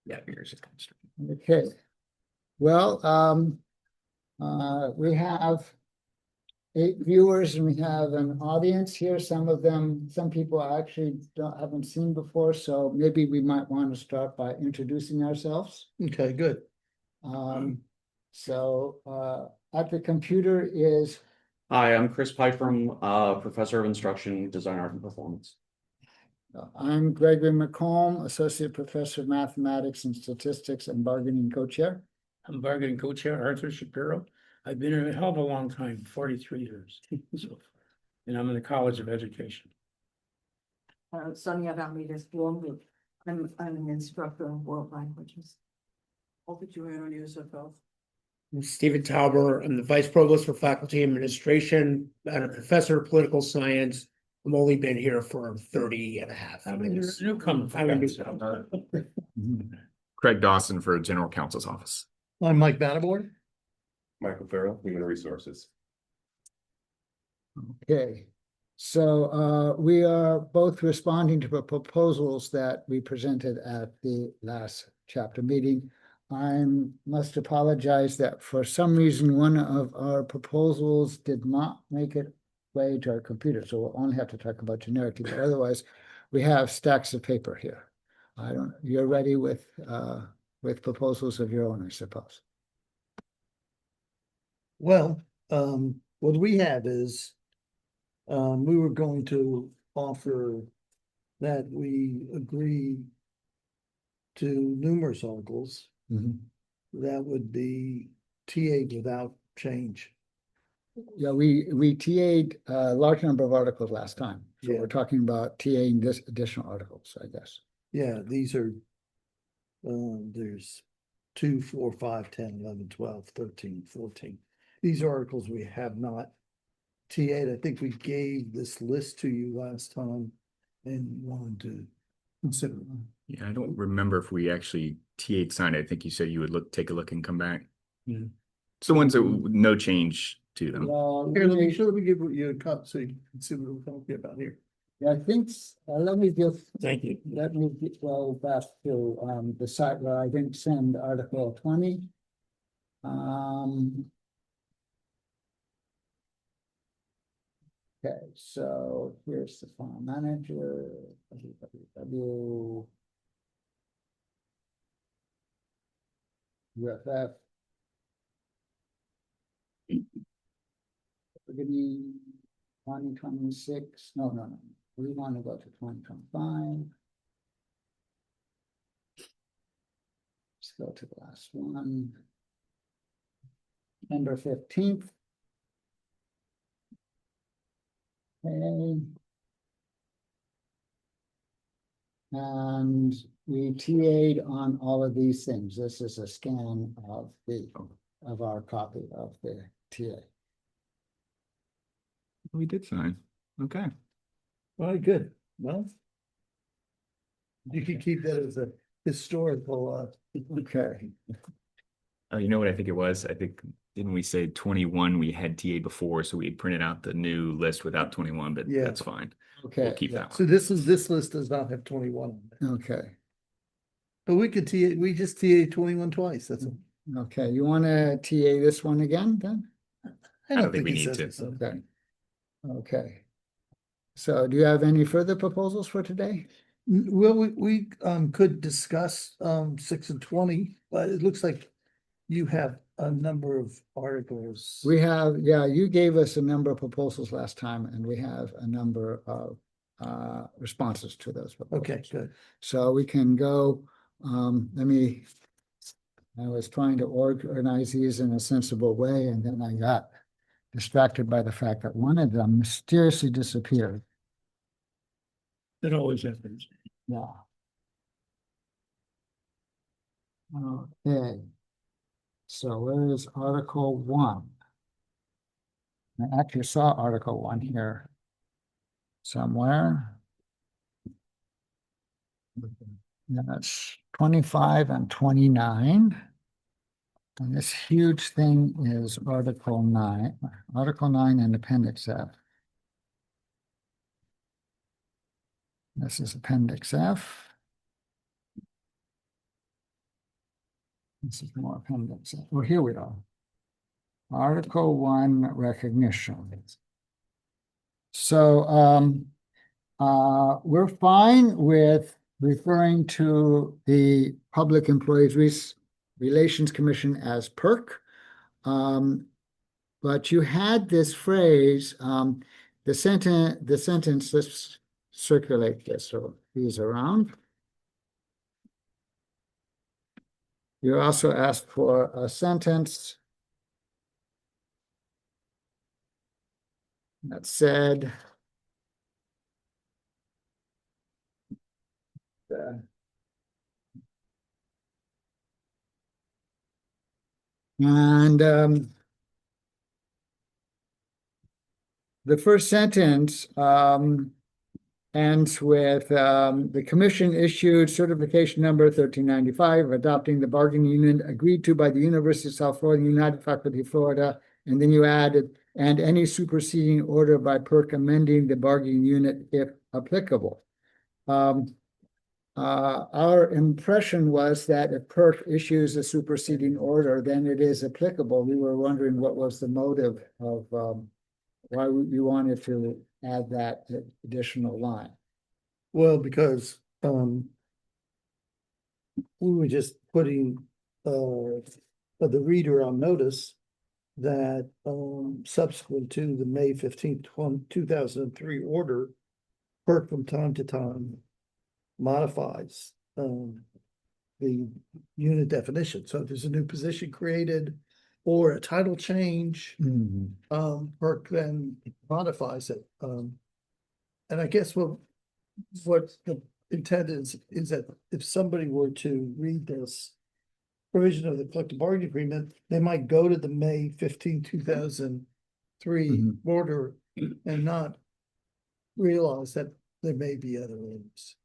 Yeah, yours is kind of strange. Okay. Well, we have 8 viewers and we have an audience here. Some people I actually haven't seen before, so maybe we might want to start by introducing ourselves. Okay, good. At the computer is Hi, I'm Chris Pyfrom, Professor of Instruction, Design, Art, and Performance. I'm Gregory McComb, Associate Professor of Mathematics and Statistics and Bargaining Co-Chair. I'm bargaining co-chair Arthur Shapiro. I've been here a hell of a long time, 43 years so far, and I'm in the College of Education. Sonia Ramirez Blomberg. I'm an instructor in world languages. Overjoyed on USF. I'm Stephen Tauber. I'm the Vice Provost for Faculty Administration and a Professor of Political Science. I've only been here for 30 and a half. I'm a newcomer. Craig Dawson for General Counsel's Office. I'm Mike Bannerboard. Michael Farrell, Human Resources. Okay, so we are both responding to the proposals that we presented at the last chapter meeting. I must apologize that for some reason, one of our proposals did not make it way to our computer, so we'll only have to talk about generically, but otherwise we have stacks of paper here. You're ready with proposals of your own, I suppose. Well, what we have is we were going to offer that we agree to numerous articles that would be TA'd without change. Yeah, we TA'd a large number of articles last time. So Yeah. we're talking about TAing this additional articles, I guess. Yeah, these are, there's 2, 4, 5, 10, 11, 12, 13, 14. These articles we have not TA'd. I think we gave this list to you last time and wanted to consider them. Yeah, I don't remember if we actually T8 signed it. I think you said you would take a look and come back. Yeah. It's the ones that no change to them. Well, Here, let me give you a cut so you can see what we're talking about here. yeah, I think, let me just, Thank you. let me go back to the site where I didn't send Article 20. Okay, so here's the file manager, www. UFF. Beginning 2026, no. We want to go to 2025. Let's go to the last one. November 15th. Okay. And we TA'd on all of these things. This is a scan of our copy of the TA. We did sign. Okay. All right, good. Well, you can keep that as a historical, Okay. Oh, you know what I think it was? I think, didn't we say 21? We had TA before, so we printed out the new list without 21, but Yeah. that's fine. Okay. We'll keep yeah. that So one. this list does not have 21 on it. Okay. But we could TA, we just TA 21 twice. That's all. Okay. You want to TA this one again then? I don't think we it need says to. it, so. Okay. Okay. So do you have any further proposals for today? Well, we could discuss 6 and 20, but it looks like you have a number of articles. We have, yeah, you gave us a number of proposals last time and we have a number of responses to those proposals. Okay, good. So we can go, I was trying to organize these in a sensible way and then I got distracted by the fact that one of them mysteriously disappeared. It always happens. Yeah. Okay. So where is Article 1? I actually saw Article 1 here somewhere. That's 25 and 29. And this huge thing is Article 9, and Appendix F. This is Appendix F. This is more appendix. Oh, here we are. Article 1 recognition. So we're fine with referring to the Public Employees Relations Commission as PERC. But you had this phrase, the sentence, let's circulate this so these around. You also asked for a sentence that said and the first sentence ends with the commission issued certification number 1395 adopting the bargaining unit agreed to by the University of South Florida, United Faculty of Florida, and then you added and any superseding order by PERC amending the bargaining unit if applicable. Our impression was that if PERC issues a superseding order, then it is applicable. We were wondering what was the motive of why you wanted to add that additional line. Well, because we were just putting the reader on notice that subsequent to the May 15th, 2003 order, PERC from time to time modifies the unit definition. So if there's a new position created or a title change, PERC then modifies it. And I guess what the intent is that if somebody were to read this provision of the collective bargaining agreement, they might go to the May 15, 2003 order and not realize that there may be other orders.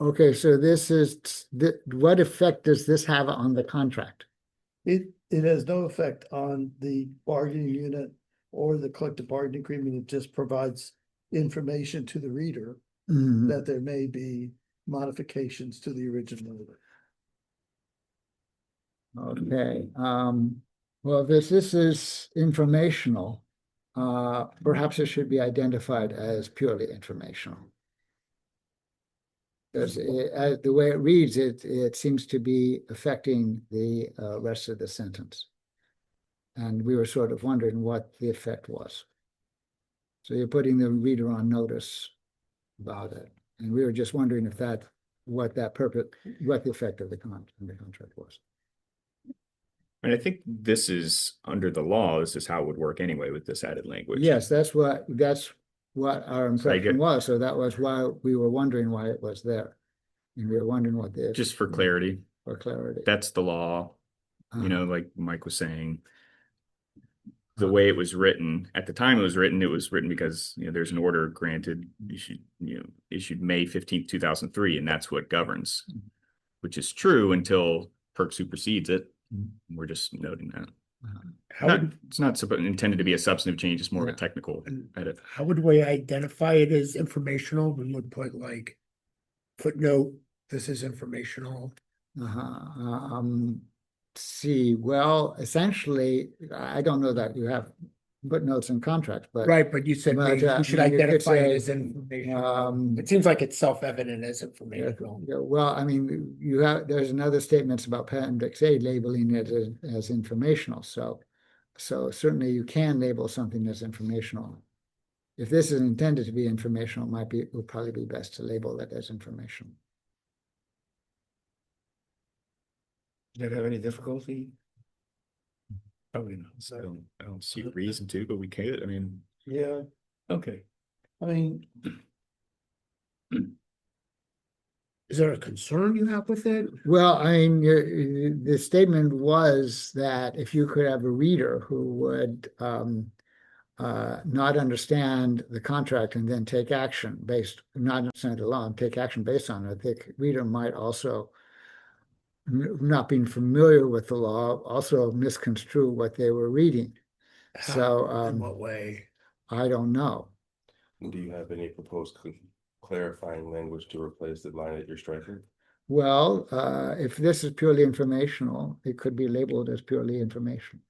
Okay, so this is what effect does this have on the contract? It has no effect on the bargaining unit or the collective bargaining agreement. It just provides information to the reader that there may be modifications to the original order. Okay, well, this is informational. Perhaps it should be identified as purely informational. Because the way it reads, it seems to be affecting the rest of the sentence. And we were sort of wondering what the effect was. So you're putting the reader on notice about it. And we were just wondering if what the effect of the contract was. And I think this is under the law, this is how it would work anyway with this added language. Yes, that's what our impression was. So that was why we were wondering why it was there. And we were wondering what this. Just for clarity. For clarity. That's the law. You know, like Mike was saying, the way it was written, at the time it was written because, you know, there's an order granted, issued May 15th, 2003, and that's what governs, which is true until PERC supersedes it. We're just noting that. It's not intended to be a substantive change, it's more of a technical edit. How would we identify it as informational? We would put like footnote, this is informational. See, well, essentially, I don't know that you have footnotes in contracts, but Right, but you said but, you should I mean, you could identify say, it as informational. It seems like it's self-evident as informational. yeah, well, I mean, there's another statements about Appendix A labeling it as informational. So certainly you can label something as informational. If this is intended to be informational, it would probably be best to label it as information. Did that have any difficulty? Probably not. So I don't see a reason to, but we could. I mean, Yeah, okay. I mean, Is there a concern you have with it? Well, I mean, the statement was that if you could have a reader who would not understand the contract and then take action not understand the law and take action based on it, the reader might also, not being familiar with the law, also misconstrue what they were reading. So In what way? I don't know. Do you have any proposed clarifying language to replace the line that you're striking? Well, if this is purely informational, it could be labeled as purely informational.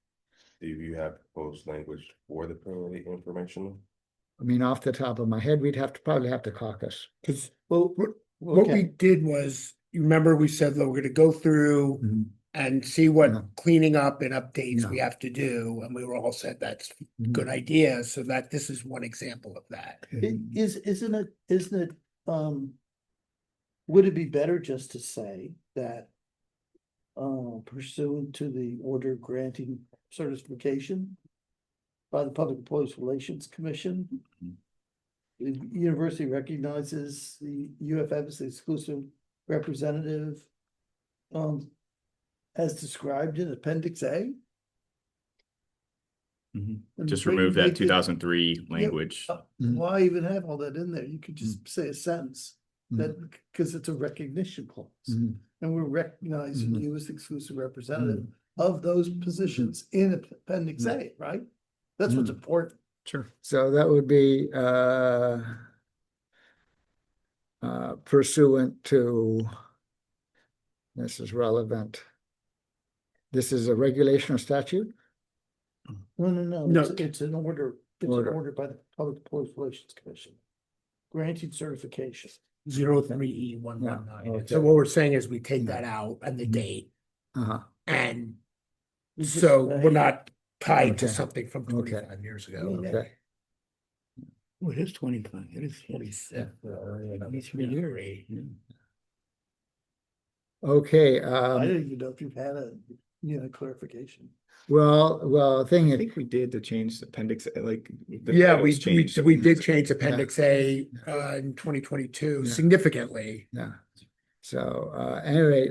Do you have proposed language for the purely informational? I mean, off the top of my head, we'd probably have to caucus. Cause Well, what we okay, did was, you remember we said that we're gonna go through and see Yeah. what cleaning up and updates we Yeah. have to do, and we were all said that's a Mhm. good idea, so that this is one example of that. isn't it, would it be better just to say that pursuant to the order granting certification by the Public Employees Relations Commission, the university recognizes the UFF as the exclusive representative as described in Appendix A? And Just make- remove make that it- 2003 language. Why even have all that in there? You could just say a sentence Mhm. that, because it's a recognition clause. Mhm. And we're recognizing Mhm. you as the exclusive representative of those positions in Appendix A, right? That's what's important. Sure. So that would be pursuant to, this is relevant. This is a regulation or statute? No, it's an order, it's an Order. order by the Public Employees Relations Commission. Granting certification. 03E119. okay. So what we're saying is we take Yeah. that out and the Mhm. date, Uh-huh. and We just so say- we're not tied to Okay. something from Okay. 25 years ago. Yeah. Okay. Oh, it is 25, it is 27. 23 years. Okay, I don't even know if you've had a, clarification. well, thing I is, think we did to change the appendix, like. the Yeah, titles changed. we did change Appendix A in 2022 Yeah. significantly, yeah. So, anyway,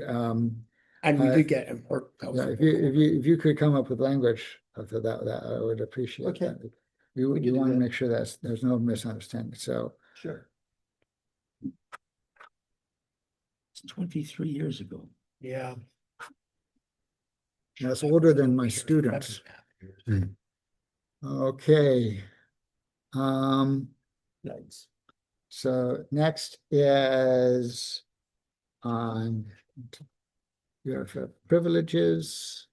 and we Uh, did get. That was yeah, if you could come up with language after that, I would appreciate Okay. that. You We can do want to that. make sure there's no misunderstanding, so. Sure. It's 23 years ago. Yeah. That's older than my students. Okay. Nice. So next is on UFF privileges.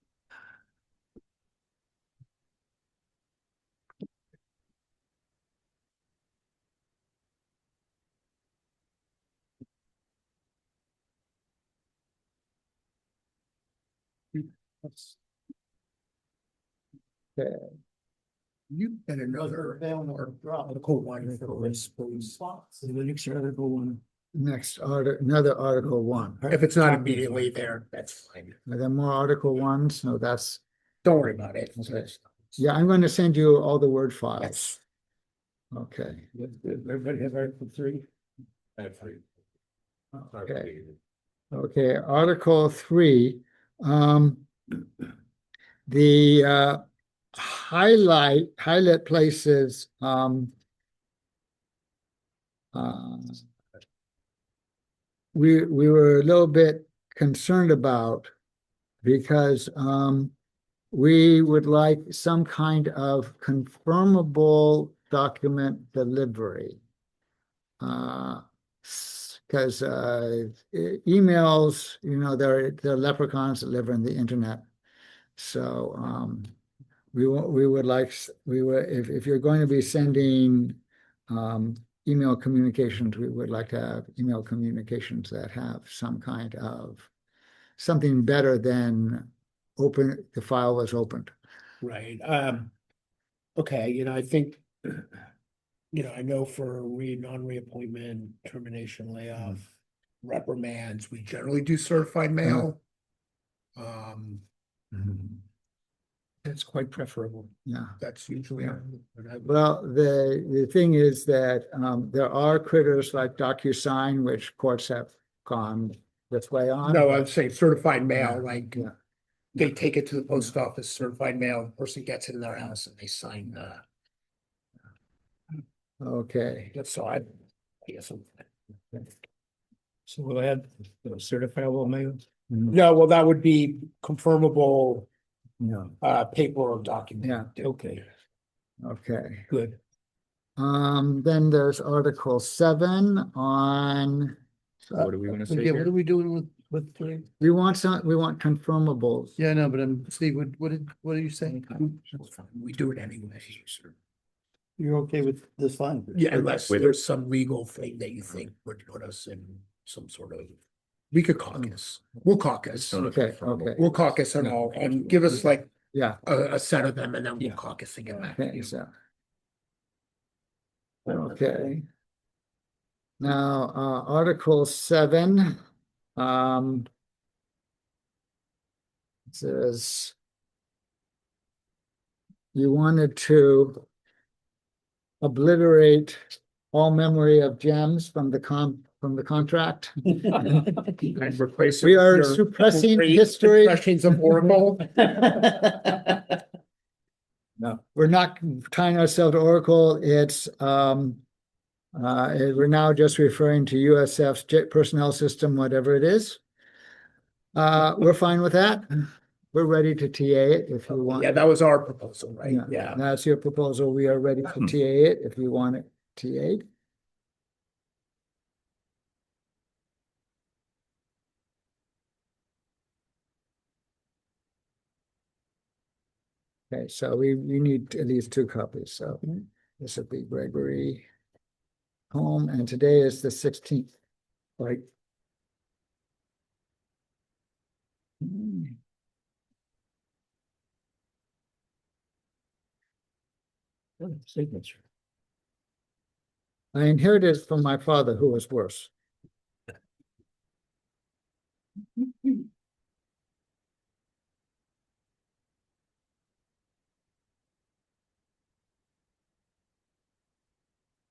Okay. You and another article one for this, please. The next article one. Next another Article 1. If it's not immediately there, that's fine. Are there more Article 1s? No, that's, Don't worry about it. Okay. yeah, I'm going to send you all the Word files. Yes. Okay, Everybody have Article 3? I have three. okay. Okay, Article 3. The highlight places we were a little bit concerned about because we would like some kind of confirmable document delivery. Because emails, they're leprechauns that live on the internet. So we would like, if you're going to be sending email communications, we would like to have email communications that have some kind of something better than the file was opened. Right, okay, I think, I know for non-reappointment, termination, layoff, reprimands, we generally do certified mail. That's quite preferable. Yeah. That's usually. Well, the thing is that there are critters like DocuSign, which courts have gone this way on. No, I'd say certified mail, Yeah, like yeah. they take it to the post office, certified mail, the person gets it in their house and they sign Okay. so I guess. So we'll add certifiable mail. No, well, that would be confirmable Yeah. paper or document. Yeah. Okay, Okay. good. Then there's Article 7 on So what do we want to say Yeah, what are here? we doing with three? We want confirmables. Yeah, no, but Steve, what are you saying? We do it anyway. You're okay with this fine? Yeah, unless With- there's some legal thing that you think would put us in some sort of, we could caucus. We'll caucus. So- Okay, okay, We'll caucus on all and give us like yeah, a set of them and then we'll Yeah. caucus and get back to okay, you. so. Okay. Now, Article 7. Says. You wanted to. Obliterate all memory of gems from the contract. And replace it We with are your suppressing great history. Impressions of Oracle. No, we're not tying ourselves to Oracle. It's, we're now just referring to USF's jet personnel system, whatever it is. We're fine with that. We're ready to TA it if you want. Yeah, that was our proposal, right? Yeah. That's your proposal. We are ready to TA it if you want it TA'd. Okay, so we need at least 2 copies, so this would be Gregory home, and today is the 16th, right? Signature. I inherited it from my father, who was worse.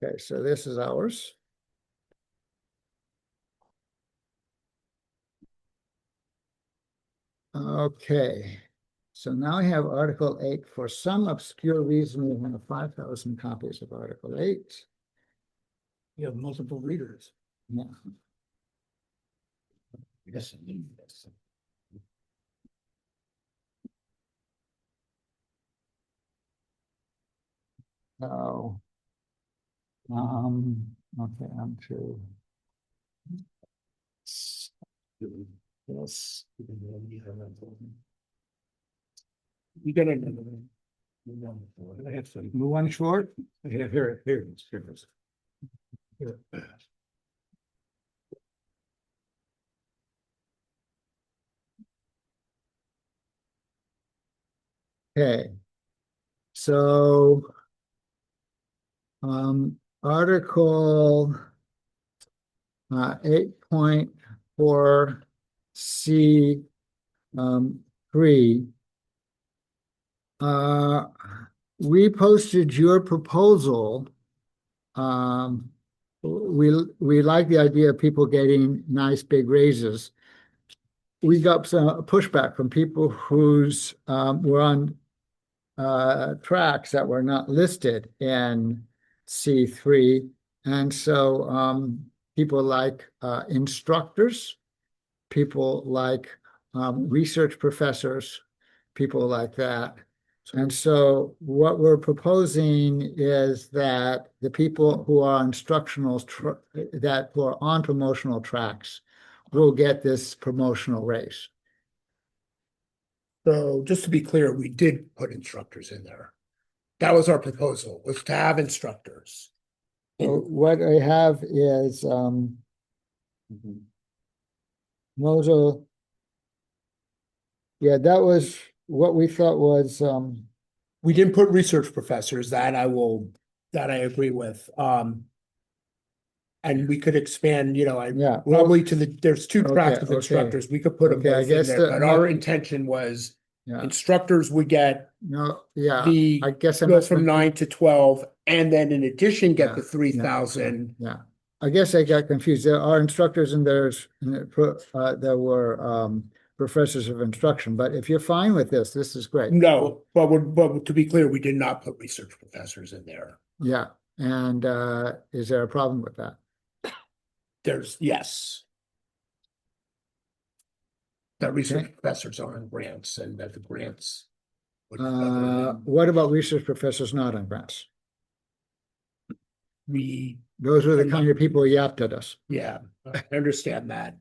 Okay, so this is ours. Okay, so now we have Article 8. For some obscure reason, we have 5,000 copies of Article 8. You have multiple readers. Yeah. Yes. So, okay, I'm to. Yes. You got it. I have some. Move one short. Here it is. Here. Okay. So. Article. 8.4 C. 3. We posted your proposal. We like the idea of people getting nice big raises. We got some pushback from people whose were on tracks that were not listed in C3. And so people like instructors, people like research professors, people like that. And so what we're proposing is that the people who are who are on promotional tracks will get this promotional raise. So just to be clear, we did put instructors in there. That was our proposal, was to have instructors. So what I have is Mosul. Yeah, that was what we thought was We didn't put research professors, that I agree with. And we could expand, Yeah, probably there's 2 tracks Okay, of okay. instructors. We could put them Okay, I both in guess there, but our no- intention was yeah, instructors would get no, yeah, the, I guess I go must from have- 9 to 12, and then in addition, Yeah, get the 3,000. Yeah, I guess I got confused. There are instructors and there were professors of instruction, but if you're fine with this is great. No, but to be clear, we did not put research professors in there. Yeah, and is there a problem with that? Yes. That research professors are on grants and that the grants. would cover them. What about research professors not on grants? We those are the kind of people who yapped at us. Yeah, I understand that.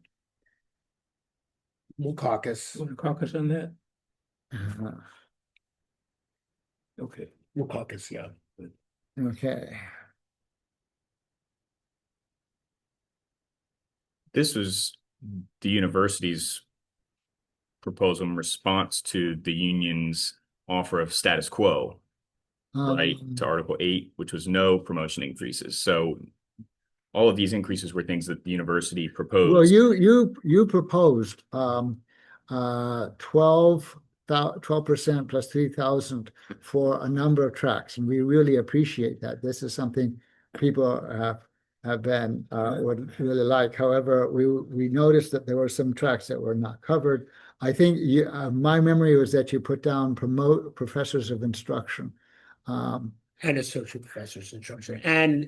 We'll caucus, Want to caucus on that? Uh, Okay. we'll caucus, yeah. Okay, This was the university's proposal in response to the union's offer of status quo, right? To Article 8, which was no promotion increases. So all of these increases were things that the university well, proposed. you proposed 12% plus 3,000 for a number of tracks, and we really appreciate that. This is something people have been would really like. However, we noticed that there were some tracks that were not covered. I think my memory was that you put down promote professors of instruction. And associate professors instructor and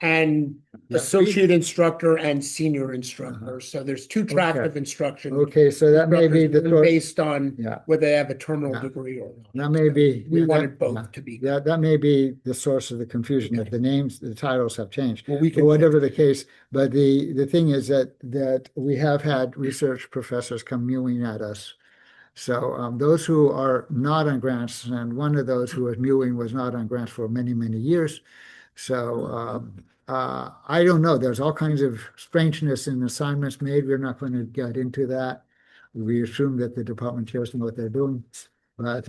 Yeah. associate instructor and senior instructor. So there's two tracks Okay. of instruction. Okay, so that may be instructors, the one source. based on Yeah. whether they have a terminal Yeah. degree or not. That may be. We that- wanted yeah. both to be. That may be the source of the confusion, that the names, the titles have changed. Well, we But can. whatever the case, but the thing is that we have had research professors come mewing at us. So those who are not on grants, and one of those who was mewing was not on grants for many, many years. So I don't know. There's all kinds of strangeness in assignments made. We're not going to get into that. We assume that the department chairs know what they're doing. But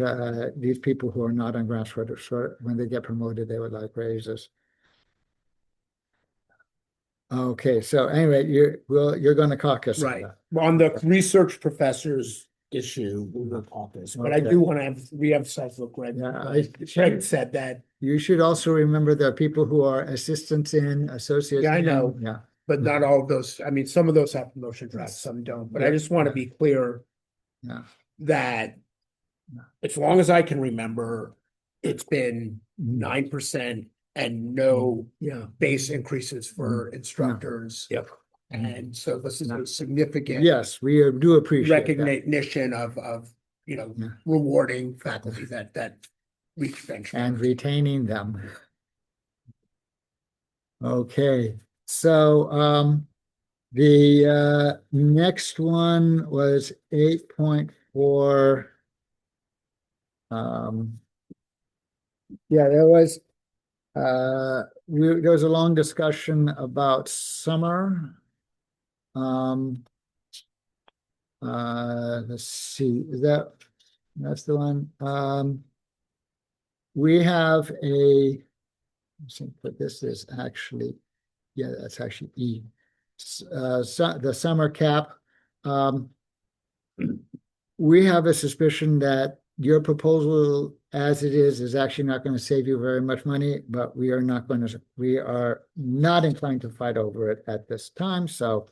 these people who are not on grants when they get promoted, they would like raises. Okay, so anyway, you're going to caucus on Right. that. Well, on the research professors issue, we will caucus, but I Okay. do want to re-emphasize what Greg, Yeah, Greg said that, You should also remember there are people who are assistants in, associates. Yeah, I in, know. Yeah, but not all of those, I mean, some of those have promotion tracks, some don't, but I Yeah. just want to be clear yeah. that Yeah. as long as I can remember, it's been Mhm. 9% and no Yeah. base increases for instructors. Yep. And so this is Yeah. a significant Yes, we do appreciate that. recognition of, Yeah. rewarding faculty that reach benchmark. And retaining them. Okay, so the next one was 8.4. Yeah, there was there was a long discussion about summer. Let's see, that's the one. We have let's see, but this is actually, yeah, that's actually E. The summer cap. We have a suspicion that your proposal as it is actually not going to save you very much money, but we are not inclined to fight over it at this time. So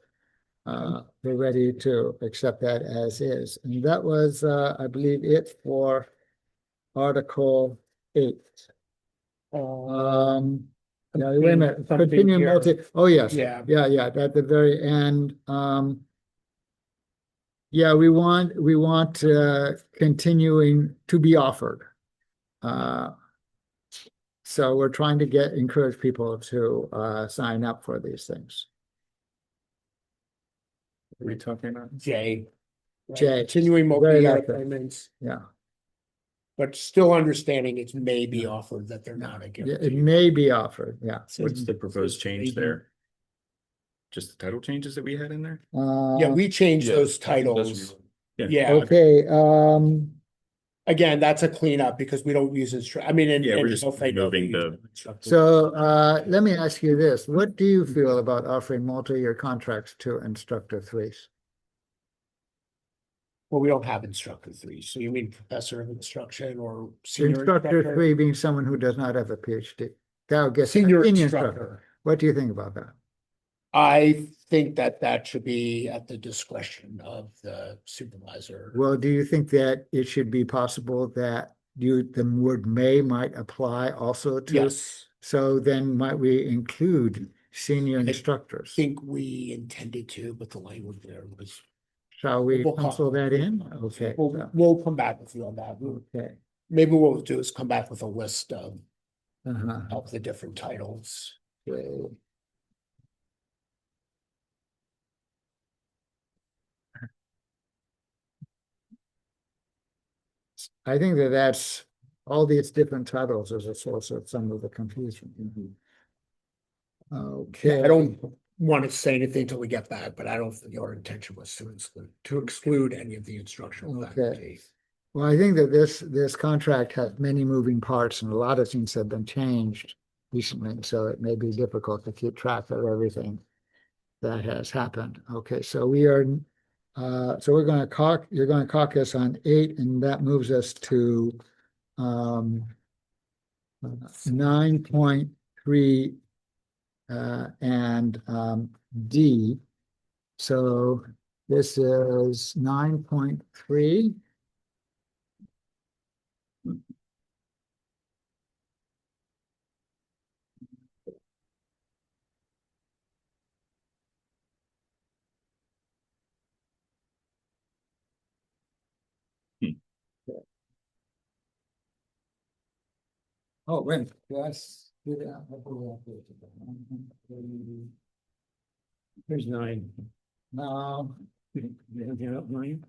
we're ready to accept that as is. And that was, I believe, it for Article 8. Yeah, wait a minute, something continue here. oh, yes. Yeah. Yeah, at the very end. Yeah, we want continuing to be offered. So we're trying to encourage people to sign up for these things. What are we talking about? J. right? J. Continuing Very multi-year likely. appointments, Yeah, but still understanding it's may be offered that they're not a yeah, it guarantee. may be offered, yeah. What's the proposed change there? Just the title changes that we had in there? Yeah, we changed Yeah, those I think that's titles. what Yeah, Okay, again, that's a cleanup because we don't use I mean, and. Yeah, we're and just they'll say no, moving we use the- instructor. so let me ask you this. What do you feel about offering multi-year contracts to instructor threes? Well, we don't have instructor 3, so you mean professor of instruction or senior Instructor instructor? 3 being someone who does not have a PhD. That'll get Senior instructor. What do you think about that? I think that should be at the discretion of the supervisor. Well, do you think that it should be possible that the word may might apply also to? Yes, So then might we include senior I instructors? I think we intended to, but the language there was, Shall we We'll pencil that in? Okay. we'll come back with you on that. Okay. Maybe what we'll do is come back with a list Uh-huh. of the different titles. Okay. I think that that's, all these different titles is a source of some of the confusion. Okay. I don't want to say anything until we get back, but I don't think our intention was to exclude any of the instructional Okay. faculty. Well, I think that this contract has many moving parts and a lot of things have been changed recently, so it may be difficult to keep track of everything that has happened. Okay, so we are, so we're going to you're going to caucus on 8, and that moves us to 9.3 and D. So this is 9.3. Oh, wait, yes. Here's 9. No, You have the outline?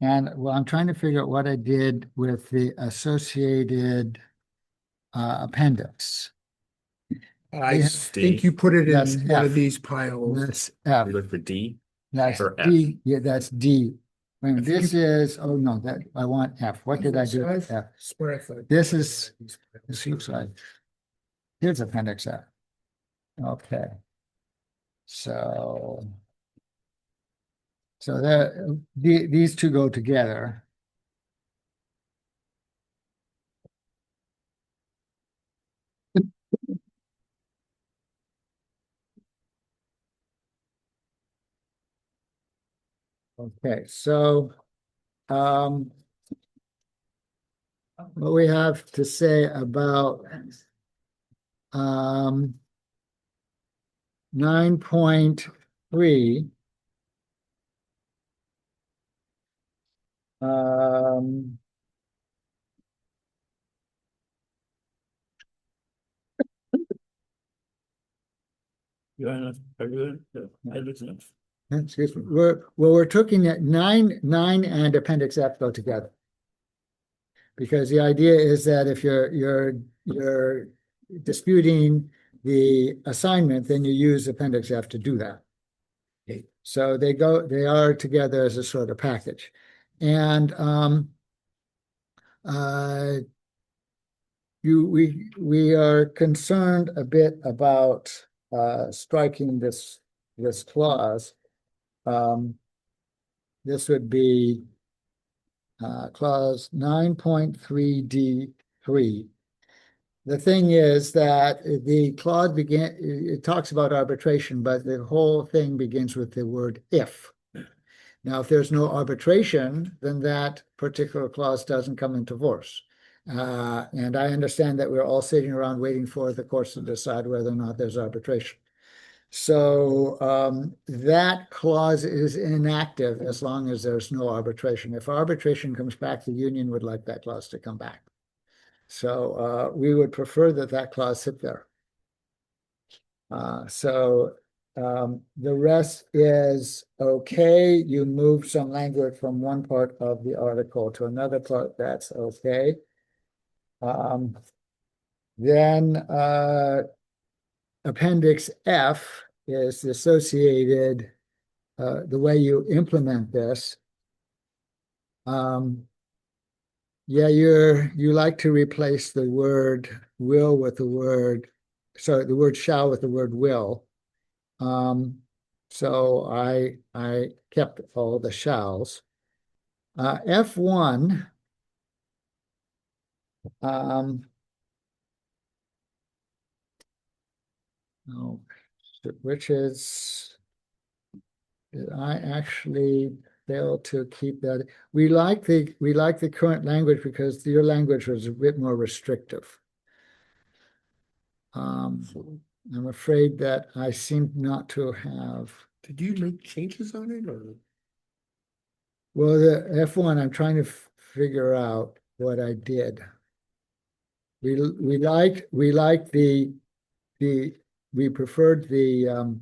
and well, I'm trying to figure out what I did with the associated appendix. I Yeah. think you put it That's in one F. of these piles. That's F. We look for D. That's or F? D. Yeah, that's D. Wait a minute, I think this is, oh no, that I want F. What did I do with F? Swear I thought- This is, this looks like, here's appendix F. Okay. So these two go together. Okay, so what we have to say about 9.3 You got enough? Are you good? I looked enough. excuse me, we're looking at 9 and appendix F go together. Because the idea is that if you're disputing the assignment, then you use appendix F to do that. Okay. So they are together as a sort of package. And we are concerned a bit about striking this clause. This would be clause 9.3D3. The thing is that the clause it talks about arbitration, but the whole thing begins with the word if. Now, if there's no arbitration, then that particular clause doesn't come into force. And I understand that we're all sitting around waiting for the courts to decide whether or not there's arbitration. So that clause is inactive as long as there's no arbitration. If arbitration comes back, the union would like that clause to come back. So we would prefer that clause sit there. So the rest is okay. You move some language from one part of the article to another part. That's okay. Then Appendix F is associated, the way you implement this. Yeah, you like to replace the word will with the word, sorry, the word shall with the word will. So I kept all the shalls. F1, oh, which is, I actually failed to keep that. We like the current language because your language was a bit more restrictive. I'm afraid that I seem not to have. Did you make changes on it or? Well, the F1, I'm trying to figure out what I did. We preferred the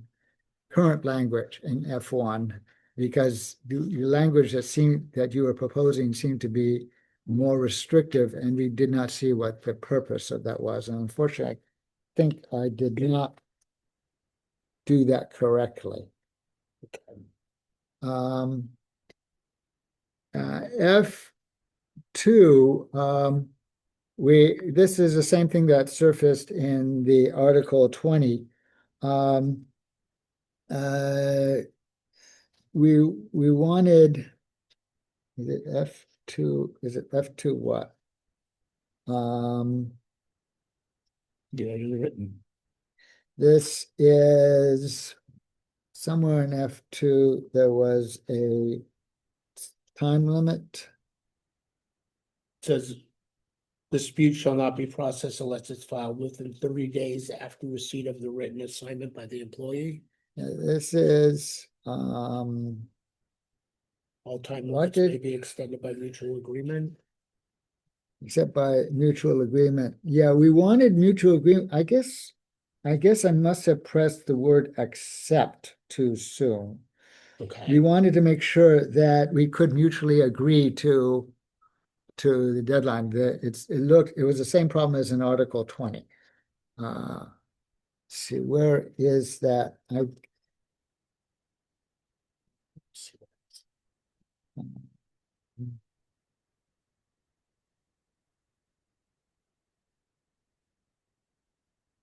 current language in F1 because the language that you were proposing seemed to be more restrictive, and we did not see what the purpose of that was. And unfortunately, I think I did not do that correctly. F2, this is the same thing that surfaced in the Article 20. We wanted, is it F2? Is it F2 what? Yeah, you're written. This is somewhere in F2, there was a time limit. Says dispute shall not be processed unless it's filed within 30 days after receipt of the written assignment by the employee. This is, All time What limits may did- be extended by mutual agreement. except by mutual agreement. Yeah, we wanted mutual agreement. I guess I must have pressed the word accept too soon. We Okay, wanted to make sure that we could mutually agree to the deadline. It was the same problem as in Article 20. See, where is that?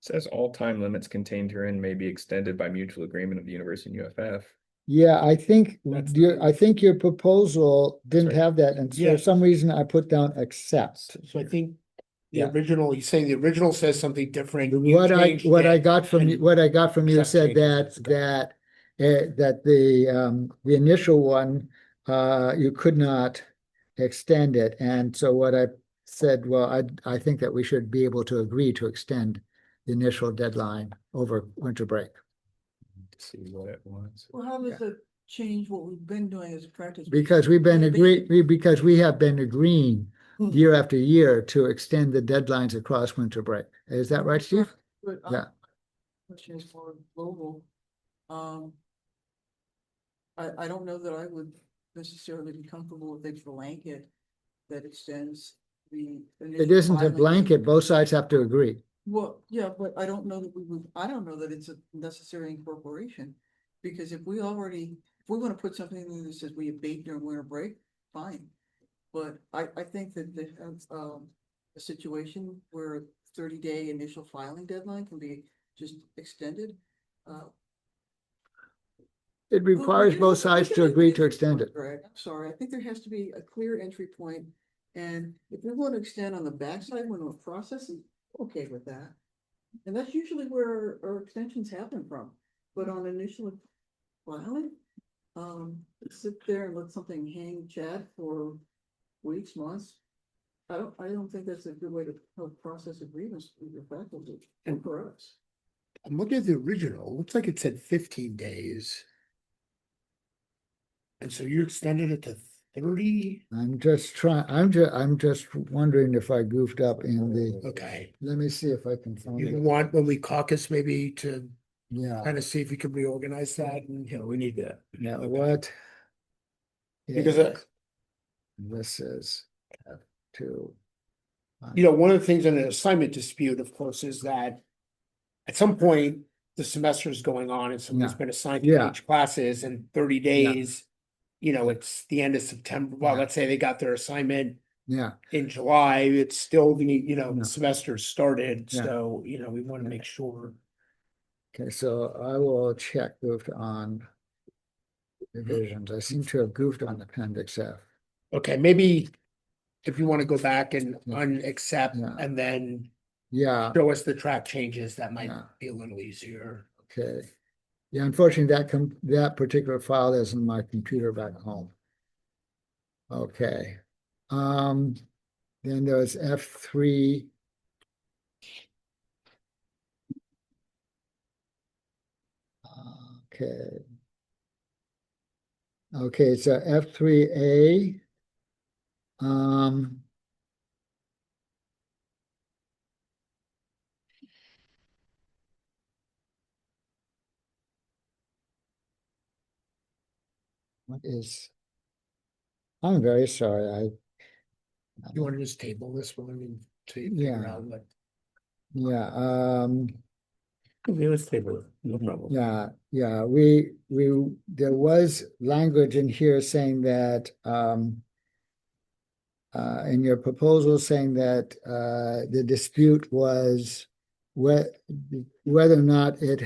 Says all time limits contained herein may be extended by mutual agreement of the university and UFF. Yeah, I think That's your proposal didn't right. have that, and Yeah. for some reason I put down accept. so I think the Yeah. original, he's saying the original says something different. You What I changed what I it, got from you, and what I got from you accept said changes. that the initial one you could not extend it, and so what I said, well, I think that we should be able to agree to extend the initial deadline over winter break. See what it was. Well, how does it change what we've been doing as a practice? Because because we have been agreeing year after year to extend the deadlines across winter break. Is that right, Steve? But Yeah. question is more global. I don't know that I would necessarily be comfortable with a blanket that extends the. It isn't a blanket. Both sides have to agree. Well, yeah, but I don't know that I don't know that it's a necessary incorporation. Because if we want to put something in that says we abate during winter break, fine. But I think that a situation where 30-day initial filing deadline can be just extended. It requires both sides to agree to extend it. Greg, I'm sorry, I think there has to be a clear entry point, and if we want to extend on the backside when we're processing, okay with that. And that's usually where our extensions happen from, but on initial filing, sit there and let something hang Chad for weeks, months. I don't think that's a good way to help process agreements with your faculty and for us. I'm looking at the original, looks like it said 15 days. And so you extended it to 30? I'm just wondering if I goofed up in the, Okay. let me see if I can find You it. want, when we caucus, maybe to Yeah, kind of see if we can reorganize that, and, We need that. now what? Because, is- This is F2. one of the things in an assignment dispute, of course, is that at some point, the semester is going on and somebody's Yeah. been assigned to Yeah. each classes, and 30 days, it's the end of September. Well, Yeah. let's say they got their assignment Yeah, in July, it's still the, Yeah. the semester started, Yeah. so, we want to make sure. okay, so I will check goofed on divisions. I seem to have goofed on Appendix F. Okay, maybe if you want to go back and Yeah. unaccept Yeah. and then Yeah, show us the track changes, that might Yeah. be a little easier. okay. Yeah, unfortunately, that particular file is in my computer back home. Okay. Then there's F3. Okay. Okay, so F3A. What is? I'm very sorry. You want to just table this one and to figure Yeah. out what? Yeah, Okay, let's table it, no problem. yeah, there was language in here saying that, in your proposal saying that, the dispute was whether or not it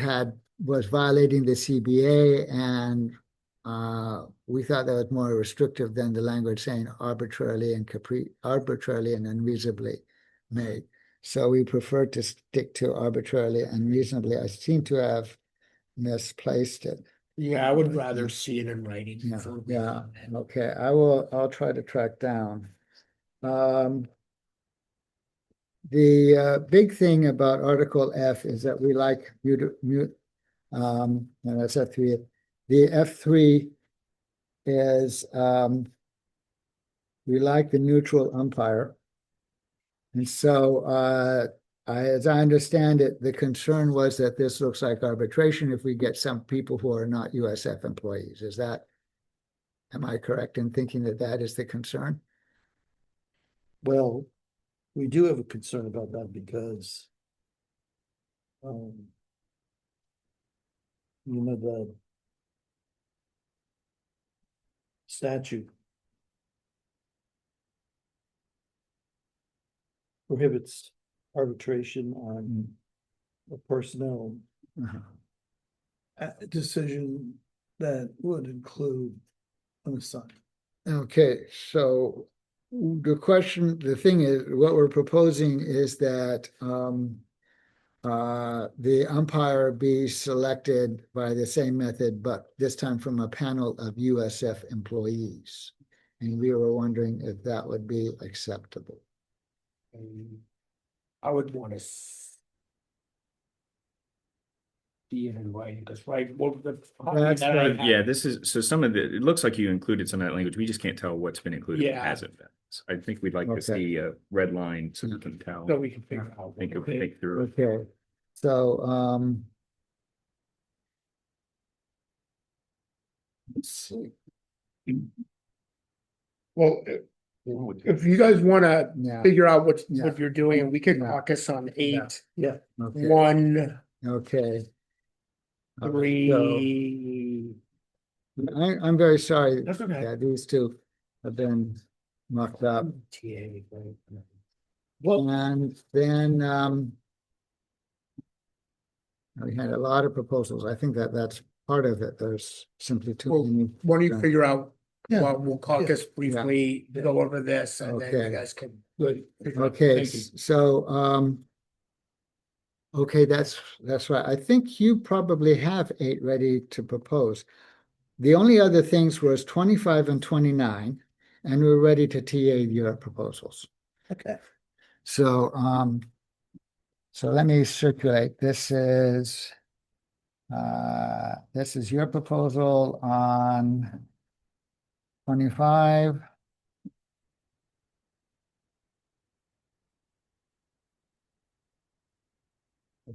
was violating the CBA, and we thought that was more restrictive than the language saying arbitrarily and unreasonably made. So we prefer to stick to arbitrarily and reasonably. I seem to have misplaced it. Yeah, I would rather see it in writing. Yeah, before we- yeah, okay, I'll try to track down. The big thing about Article F is that we like you to mute, and that's F3. The F3 is, we like the neutral umpire. And so, as I understand it, the concern was that this looks like arbitration if we get some people who are not USF employees. Am I correct in thinking that that is the concern? Well, we do have a concern about that because the statute prohibits arbitration on a personnel decision that would include an assignment. Okay, so the thing is, what we're proposing is that the umpire be selected by the same method, but this time from a panel of USF employees. And we were wondering if that would be acceptable. I would want to see it in writing, because That's right. Yeah, this is, so some of the, it looks like you included some of that language. We just can't tell what's been included and Yeah. hasn't been. So I think we'd like to Okay. see a red line so we can tell. So we can figure out. Think through it. Okay, so, let's see. Well, if you guys want to Yeah, figure out what Yeah. you're doing, and we could Yeah. caucus on eight, Yeah, okay, 1, okay. So, 3. I'm very sorry. That's okay. that these two have been mucked up. TA, right? And then, we had a lot of proposals. I think that's part of it. There's simply too Well, many. Why don't you Yeah. figure out, Yeah. well, we'll caucus briefly, go over this, and then Okay. you guys can. Good. Okay, so, okay, that's right. I think you probably have 8 ready to propose. The only other things was 25 and 29, and we're ready to TA your proposals. okay. So, so let me circulate. This is your proposal on 25.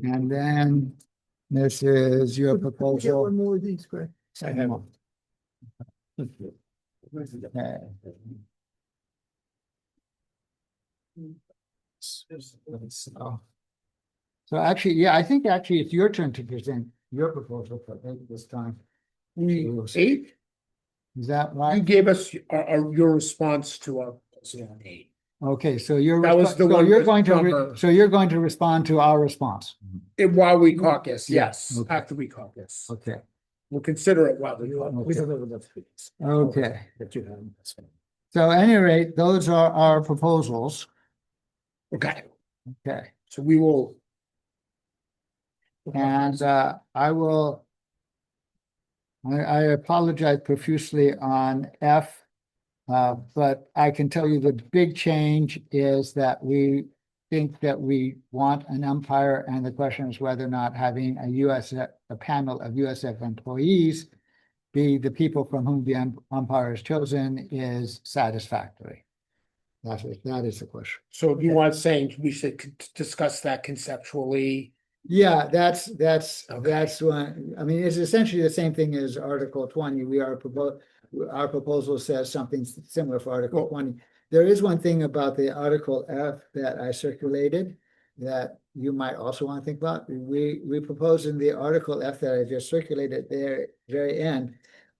And then this is your Get proposal. one more of these, Greg. I have. Okay. So actually, yeah, I think actually it's your turn to present your proposal for this time. 8, Is that you right? gave us your response to our. 8. Okay, so you're, That was the so one you're with going to, number- so you're going to respond to our response. While we caucus, Yeah, yes, okay. after we caucus. Okay, We'll consider it while we caucus. okay. That you have, that's fine. So at any rate, those are our proposals. Okay, Okay, so we will. and I will. I apologize profusely on F. But I can tell you the big change is that we think that we want an umpire, and the question is whether or not having a panel of USF employees be the people from whom the umpire is chosen is satisfactory. That is the question. So you want saying we should discuss that conceptually? Yeah, that's Okay. one. I mean, it's essentially the same thing as Article 20. our proposal says something similar for Article Well- 20. There is one thing about the Article F that I circulated that you might also want to think about. We propose in the Article F that I just circulated there, very end,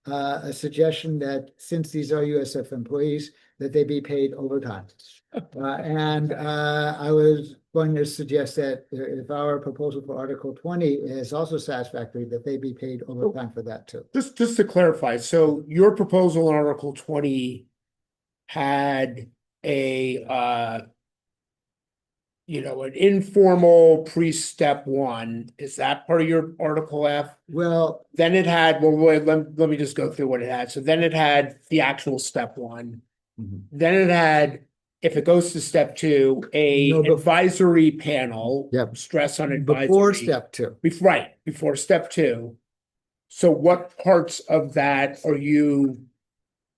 a suggestion that since these are USF employees, that they be paid overtime. I was going to suggest that if our proposal for Article 20 is also satisfactory, that they be paid overtime for that too. Just to clarify, so your proposal in Article 20 had an informal pre-step one. Is that part of your Article F? Well, Then it had, well, wait, let me just go through what it had. So then it had the actual step one. Then it had, if it goes to step two, No, but- advisory panel. Yep. Stress on advisory. before step two. Before step two. So what parts of that are you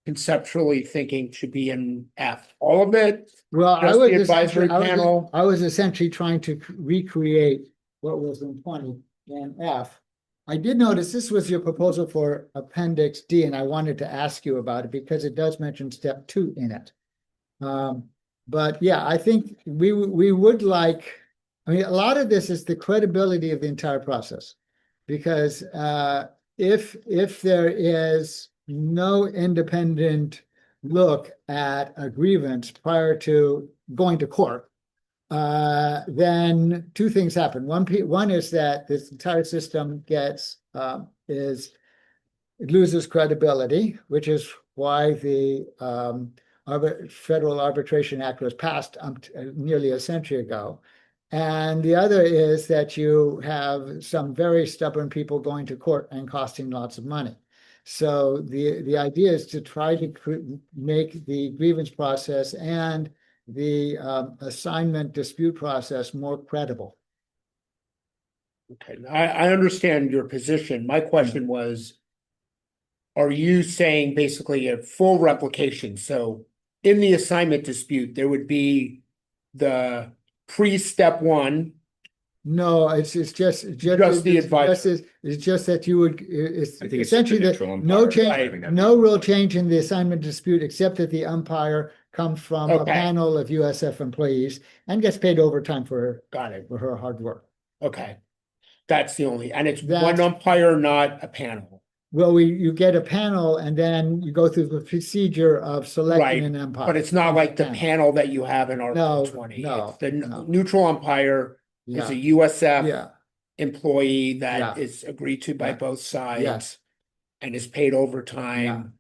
conceptually thinking should be in F? All of it? Well, I Just was the advisory panel? I was essentially trying to recreate what was in 20 and F. I did notice this was your proposal for Appendix D, and I wanted to ask you about it because it does mention step two in it. But yeah, I think we would like, I mean, a lot of this is the credibility of the entire process. Because if there is no independent look at a grievance prior to going to court, then two things happen. One is that this entire system it loses credibility, which is why the Federal Arbitration Act was passed nearly a century ago. And the other is that you have some very stubborn people going to court and costing lots of money. So the idea is to try to make the grievance process and the assignment dispute process more credible. Okay, I understand your position. My question was, are you saying basically a full replication? So in the assignment dispute, there would be the pre-step one. No, it's just the advisory. It's just that you would, it's I think it's essentially the that neutral no umpire. change, I think that'd no be- real change in the assignment dispute, except that the umpire comes from a Okay. panel of USF employees and gets paid overtime for Got it. her hard work. Okay. That's the only, and it's one That's- umpire, not a panel. Well, you get a panel and then you go through the procedure of selecting Right, an umpire. But it's not like the Panel. panel that you have in Article No, 20. no, It's the no. neutral umpire is Yeah, a USF yeah, employee that Yeah. is agreed to by Yeah. both sides. yes. And is paid overtime.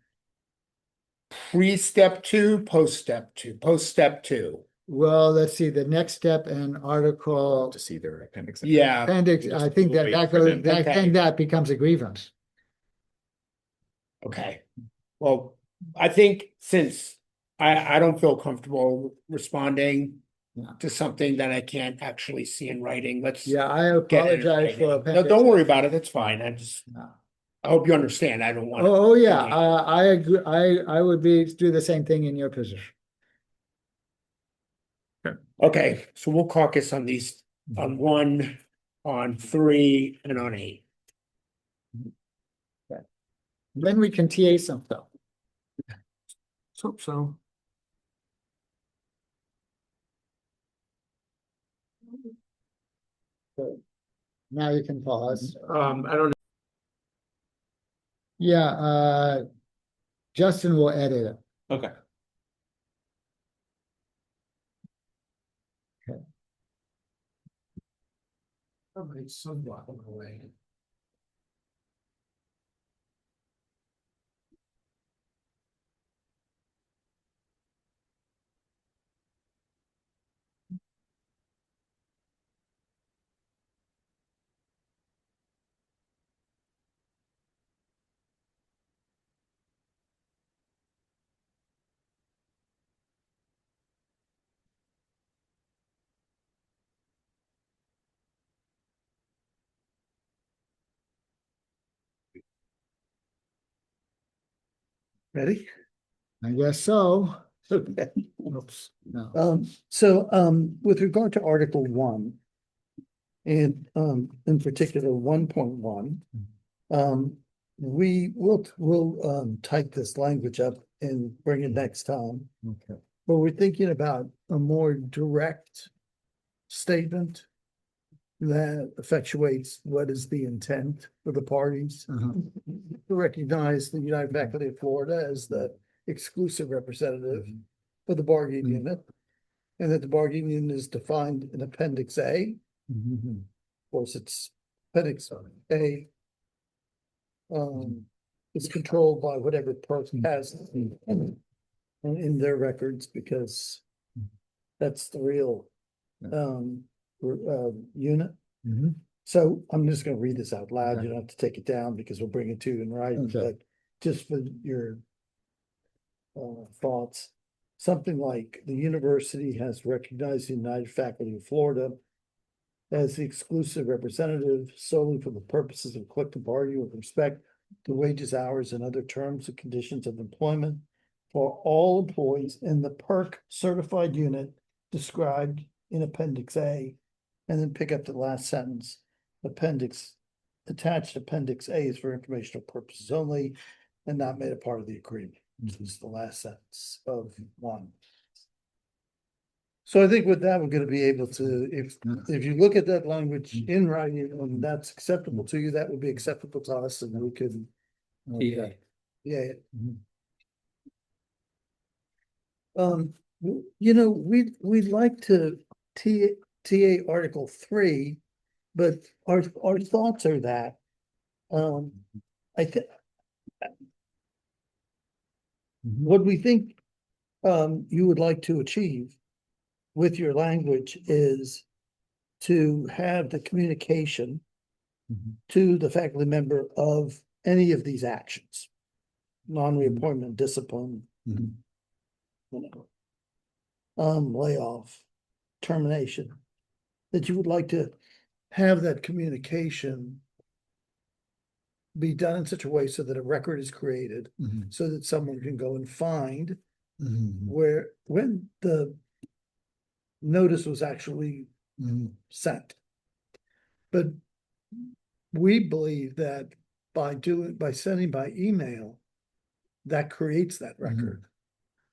Pre-step two, post-step two. Well, let's see, the next step in Article To see their appendix. Yeah, appendix, I think that Wait that for goes, them. that, Okay. then that becomes a grievance. okay. Well, I think since I don't feel comfortable responding Yeah. to something that I can't actually see in writing, let's. Yeah, I get it in apologize for. writing. No, appendix. don't worry about it. That's fine. No. I hope you understand. I don't want. Oh, yeah, Okay. I agree, I would do the same thing in your position. Okay, so we'll caucus on these, on 1, on 3, and on 8. Then we can TA some stuff. So. Now you can pause. I don't know. Yeah, Justin will edit it. Okay. Somebody's sunblock on the way. Ready? I guess so. Okay. Oops, no. With regard to Article 1. And in particular, 1.1. we'll type this language up and bring it next time. Okay. But we're thinking about a more direct statement that effectuates what is the intent of the parties. Uh-huh. To recognize the United Faculty of Florida as the exclusive representative for the bargaining Mhm. unit. And that the bargaining unit is defined in Appendix A. Mhm. Of course, it's Appendix A. It's controlled by whatever person has in their records, because that's the real unit. Mhm. So I'm just gonna read this out loud. Okay. You don't have to take it down because we'll bring it to you in writing, Okay. but just for your thoughts. Something like the university has recognized the United Faculty of Florida as the exclusive representative solely for the purposes of collective bargaining with respect to wages, hours, and other terms and conditions of employment for all employees in the PERC certified unit described in Appendix A. And then pick up the last sentence. Attached Appendix A is for informational purposes only and not made a part of the agreement. This is the last sentence of one. So I think with that, we're gonna be able to, if you look at that language in writing, and that's acceptable to you, that would be acceptable to us, and we can. Okay. Yeah, Mhm. we'd like to TA Article 3, but our thoughts are that. I think, Mhm. what we think, you would like to achieve with your language is to have the communication Mhm. to the faculty member of any of these actions. Non-reappointment, discipline, Mhm. Layoff, termination. That you would like to have that communication be done in such a way so that a record is created, Mhm. so that someone can go and find Mhm. where, when the notice was actually Mhm. sent. But we believe that by sending by email, that creates that record.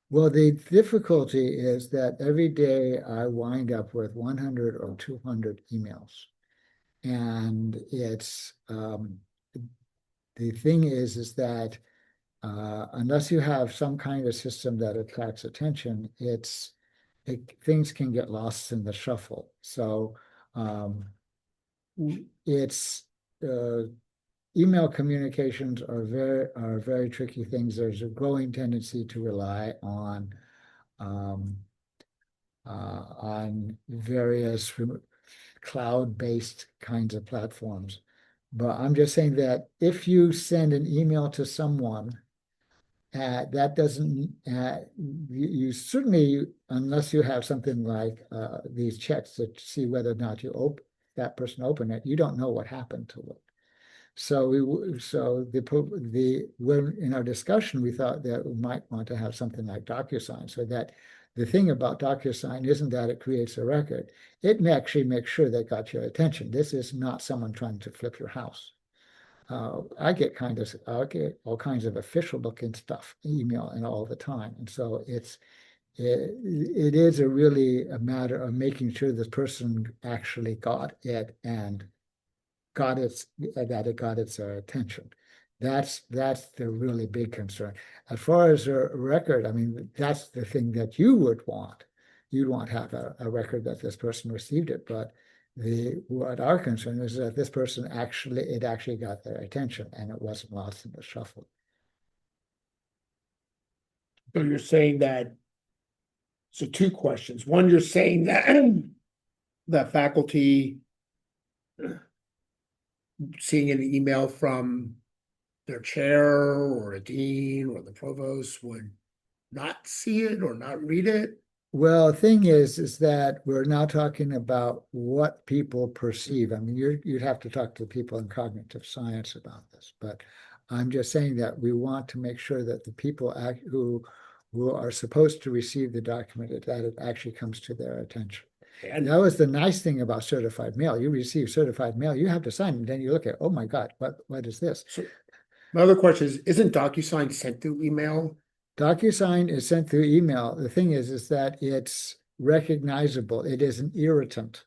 Well, the difficulty is that every day I wind up with 100 or 200 emails. And it's, the thing is that unless you have some kind of system that attracts attention, things can get lost in the shuffle. So it's email communications are very tricky things. There's a growing tendency to rely on various cloud-based kinds of platforms. But I'm just saying that if you send an email to someone, that doesn't, you certainly, unless you have something like these checks to see whether or not that person opened it, you don't know what happened to it. So when in our discussion, we thought that we might want to have something like DocuSign, so that the thing about DocuSign isn't that it creates a record. It actually makes sure that got your attention. This is not someone trying to flip your house. I get all kinds of official looking stuff, email and all the time. And so it is really a matter of making sure this person actually got it and that it got its attention. That's the really big concern. As far as a record, I mean, that's the thing that you would want. You'd want to have a record that this person received it, but what our concern is that this person actually got their attention and it wasn't lost in the shuffle. So you're saying that, so two questions. One, you're saying that the faculty seeing an email from their chair or a dean or the provost would not see it or not read it? Well, the thing is that we're now talking about what people perceive. I mean, you'd have to talk to people in cognitive science about this, but I'm just saying that we want to make sure that the people who are supposed to receive the document, that it actually comes to their attention. And that was the nice thing about certified mail. You receive certified mail, you have to sign, and then you look at, oh my God, what is this? My other question is, isn't DocuSign sent through email? DocuSign is sent through email. The thing is that it's recognizable. It is an irritant.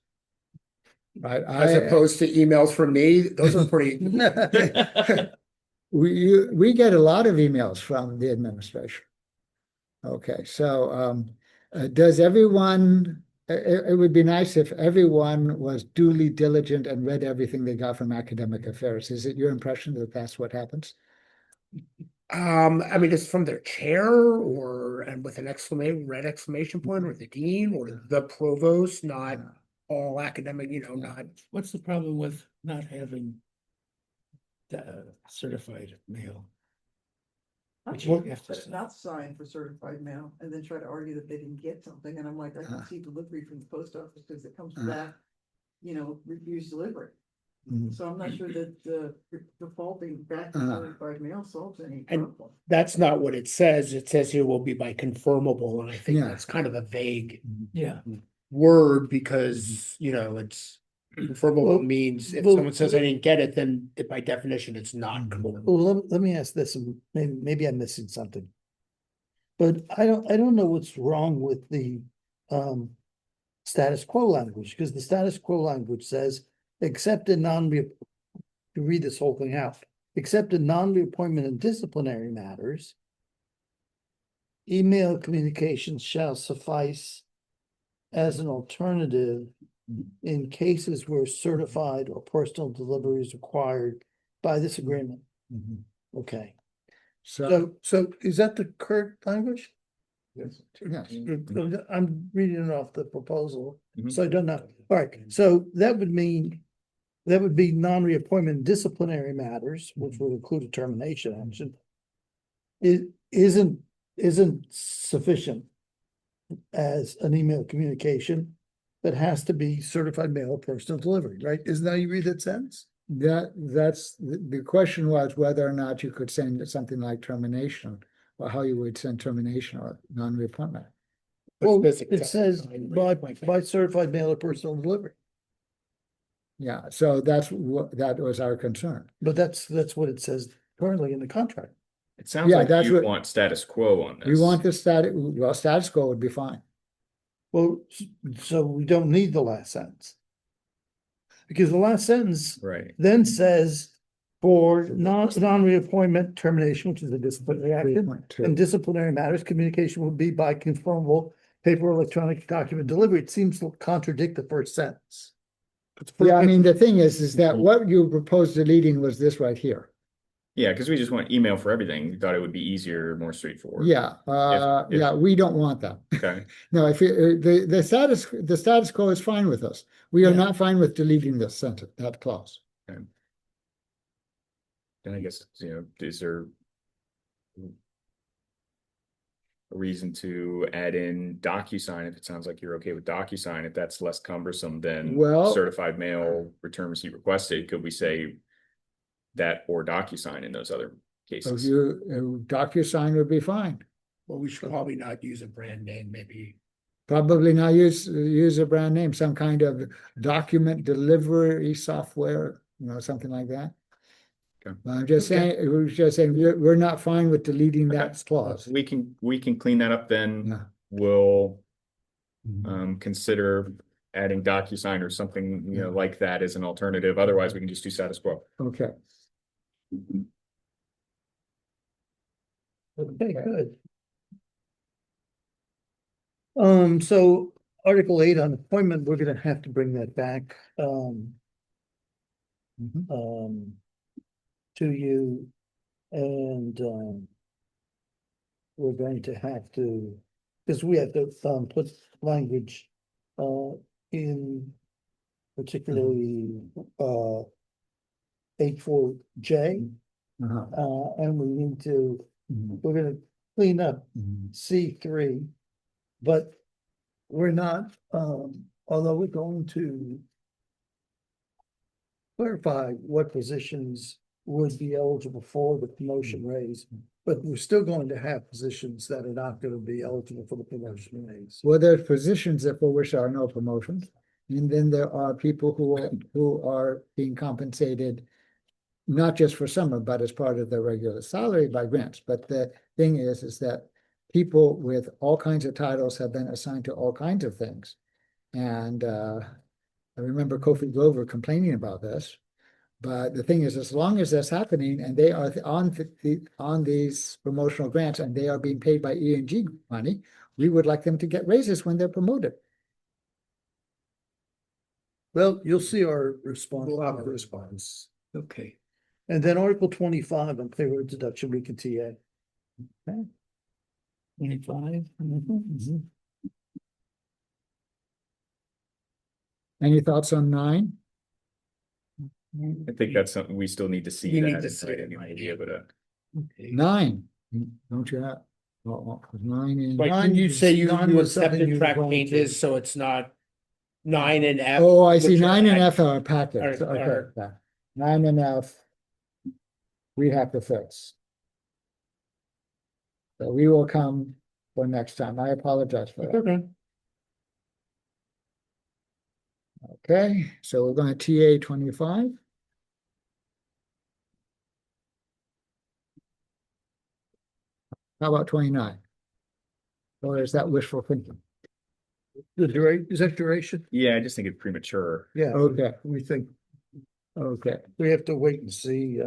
Right? As opposed to emails from me? Those are pretty. We get a lot of emails from the administration. Okay, so does everyone, it would be nice if everyone was duly diligent and read everything they got from academic affairs. Is it your impression that that's what happens? I mean, it's from their chair or, and with an red exclamation point, or the dean or the provost, not all academic, not. What's the problem with not having certified mail? I But you should have to- not sign for certified mail and then try to argue that they didn't get something, and I'm like, I can see delivery from the post office because it comes back, refused delivery. Mhm. So I'm not sure that the defaulting back to Uh-huh. certified mail solves any And- problem. That's not what it says. It says here will be by confirmable, and I think Yeah. that's kind of a vague Yeah, word because, it's confirmable Well, means if well, someone says I didn't get it, then by definition, it's not. confirmable. Well, let me ask this, and maybe I'm missing something. But I don't know what's wrong with the status quo language, because the status quo language says, except in to read this whole thing out, except in non-reappointment and disciplinary matters, email communications shall suffice as an alternative in cases where certified or personal delivery is required by this agreement. Mhm. Okay. So, So is that the current language? Yes. yes. I'm reading it off the proposal, Mhm. so I don't know. All right, so that would mean, that would be non-reappointment disciplinary matters, which would include a termination action. It isn't sufficient as an email communication that has to be certified mail or personal delivery, right? Isn't that how you read that sentence? That's the question was whether or not you could send something like termination, or how you would send termination or non-reappointment. Well, This it says by certified mail or personal delivery, Yeah, so that was our concern. but that's what it says currently in the contract. It sounds Yeah, like that's you what- want status quo on this. We want the status quo would be fine. Well, so we don't need the last sentence. Because the last sentence Right. then says for non-reappointment termination, which is a disciplinary action, 3.2. and disciplinary matters, communication will be by confirmable paper or electronic document delivery. It seems to contradict the first sentence. Yeah, I mean, the thing is that what you proposed deleting was this right here. Yeah, because we just want email for everything. We thought it would be easier, more straightforward. Yeah, if- yeah, we don't want that. Okay. No, if the status quo is fine with us. We are Yeah. not fine with deleting this sentence, that clause. Then I guess, is there a reason to add in DocuSign if it sounds like you're okay with DocuSign, if that's less cumbersome than Well- certified mail return receipt requested? Could we say that or DocuSign in those other So cases? DocuSign would be fine. Well, we should probably not use a brand name, maybe. Probably not use a brand name, some kind of document delivery software, something like that. Okay. I'm just saying, we're not fine with deleting that clause. We can clean that up then. Yeah. We'll Mhm. consider adding DocuSign or something, like that as an alternative. Otherwise, we can just do status quo. Okay. Okay, good. So Article 8 on appointment, we're gonna have to bring that back, Mhm. to you. And, we're going to have to, because we have to, put language, in particularly, 8.4J. And we need to, Mhm. we're gonna clean up Mhm. C3. But we're not, although we're going to clarify what positions would be eligible for the promotion raise, but we're still going to have positions that are not gonna be eligible for the promotion raise. Well, there's positions that for which there are no promotions, and then there are people who are being compensated not just for summer, but as part of their regular salary by grants. But the thing is that people with all kinds of titles have been assigned to all kinds of things. And I remember Kofi Glover complaining about this. But the thing is, as long as that's happening and they are on these promotional grants and they are being paid by E&G money, we would like them to get raises when they're promoted. Well, you'll see our response. We'll have a response. Okay. And then Article 25 on payroll deduction, we can TA. 25. Mhm. Any thoughts on 9? I think that's something we still need to see You need that to and see right, it, and we'll right. be able to. 9, don't you have? Well, 9 is. Like, Nine can you is- say you nine was accept something the you track wanted to- changes, so it's not 9 and F? Oh, I see, which are 9 and act- F are packets, are- okay, are- yeah. 9 and F. We have to fix. So we will come for next time, I apologize for that. Okay. Okay, so we're going to TA 25. How about 29? Or is that wishful thinking? The duration, is that duration? Yeah, I just think it's premature. Yeah. Okay. We think Okay, we have to wait and see,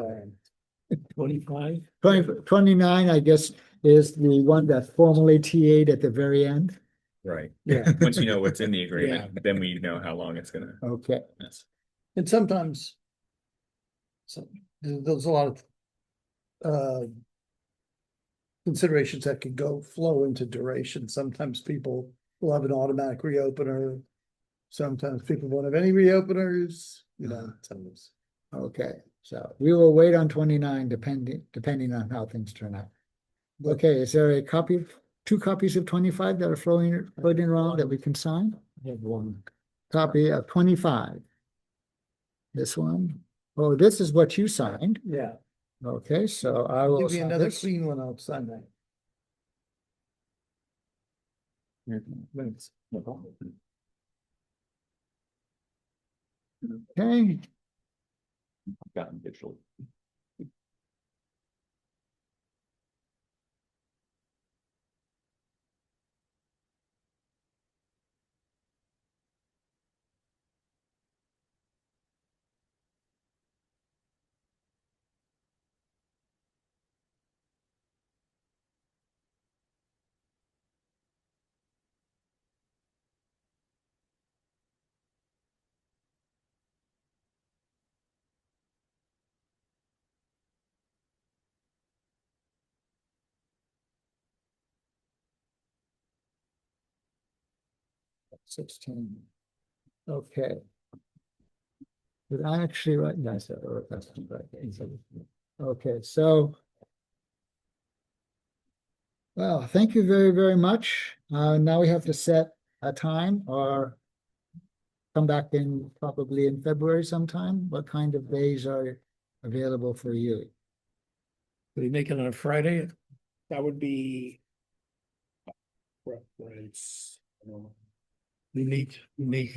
25. 29, I guess, is the one that's formally TA'd at the very end. Right. yeah. Once you know what's in the agreement, then we know how long it's gonna. Okay, Yes. And sometimes. There's a lot of. Considerations that could flow into duration. Sometimes people will have an automatic reopener. Sometimes people won't have any reopeners, sometimes. okay, so we will wait on 29 depending on how things turn out. Okay, is there a copy, 2 copies of 25 that are floating around that we can sign? I have one. Copy of 25. This one. Oh, this is what you signed. Yeah. Okay, so I will Give me sign another this. clean one outside that. Thanks. No problem. Okay, Got them digitally. $16. Okay. Did I actually write? Yes, that's right. Okay, so. Well, thank you very, very much. Now we have to set a time or come back in probably in February sometime. What kind of days are available for you? Could we make it on a Friday? That would be. Reference. We meet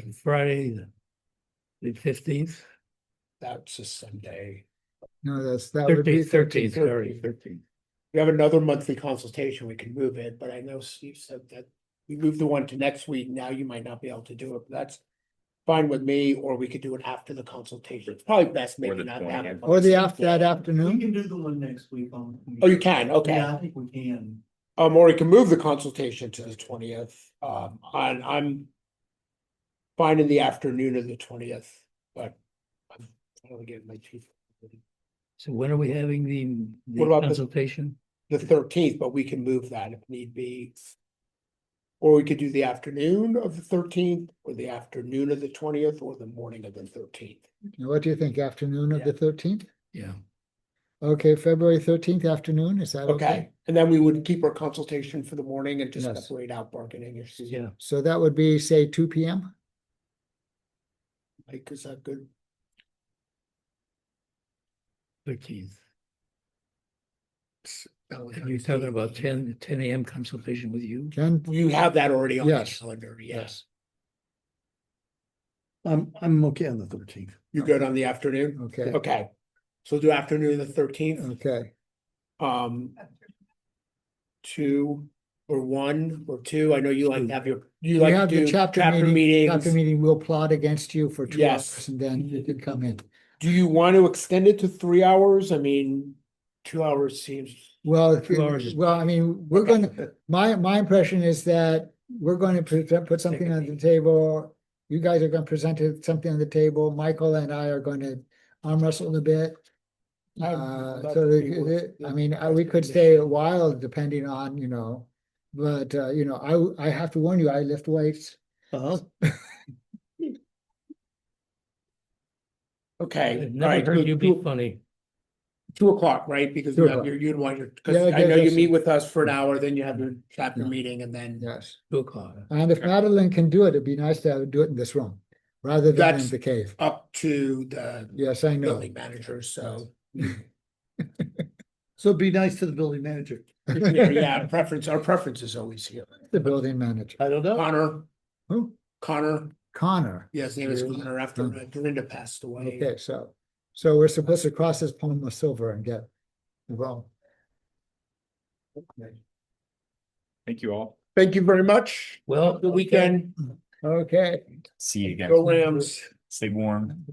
on Friday, the 15th. That's a Sunday. No, that would be 13th, 13th. sorry, 13th. We have another monthly consultation, we can move it, but I know Steve said that we moved the one to next week, now you might not be able to do it, but that's. Fine with me, or we could do it after the consultation, it's probably best Or maybe the not have 20th. it. Or that We afternoon? can do the one next week on. Oh, you can, Yeah, okay, I think we can. or we can move the consultation to the 20th, I'm. Fine in the afternoon of the 20th, but. I'm trying to get my chief. So when are we having What about the- consultation? The 13th, but we can move that if need be. Or we could do the afternoon of the 13th, or the afternoon of the 20th, or the morning of the 13th. What do you think? Afternoon of the 13th? Yeah. Okay, February 13th afternoon, is that okay? Okay, and then we would keep our consultation for the morning and just Yes. separate out bargaining issues. Yeah. So that would be, say, 2 p.m.? Like, is that good? 13th. You're talking about 10 a.m. consultation with you? Ken? You have that already on the Yes. calendar, yes. I'm okay on the 13th. You good on the afternoon? Okay. Okay, So we'll do afternoon the 13th, Okay, um. 2 or 1 or 2. I know you like to have your, you we like to have the do chapter chapter meeting, chapter meetings. meeting, we'll plot against you for 2 Yes. hours and then you can come in. Do you want to extend it to 3 hours? I mean, 2 hours seems. Well, 2 hours. well, I mean, we're Okay. gonna, my impression is that we're going to present, put something on the table. You guys are gonna present something on the table. Michael and I are going to arm wrestle a bit. So I mean, we could stay a while depending on, but, I have to warn you, I lift weights. Uh-huh. Okay, all Never right, heard good. you be funny. 2 o'clock, right? Because 2 you have o'clock. your, you'd want your, Yeah, because it I know gives you us- meet with us for an hour, then you have your chapter Yeah. meeting and then. Yes. 2 o'clock. And if Madeline can do it, it'd be nice to do it in this room rather than in That's- the cave. Up to the Yes, I know. building manager, so. So be nice to the building manager. Yeah, our preference is always here. The building manager. I don't know. Who? Connor, Connor. yes, his name is Connor after Dorinda passed away. Okay, so we're supposed to cross this palm of silver and get involved. Thank you all. Thank you very much. Well, The weekend, Okay. See you again. go Rams. Stay warm.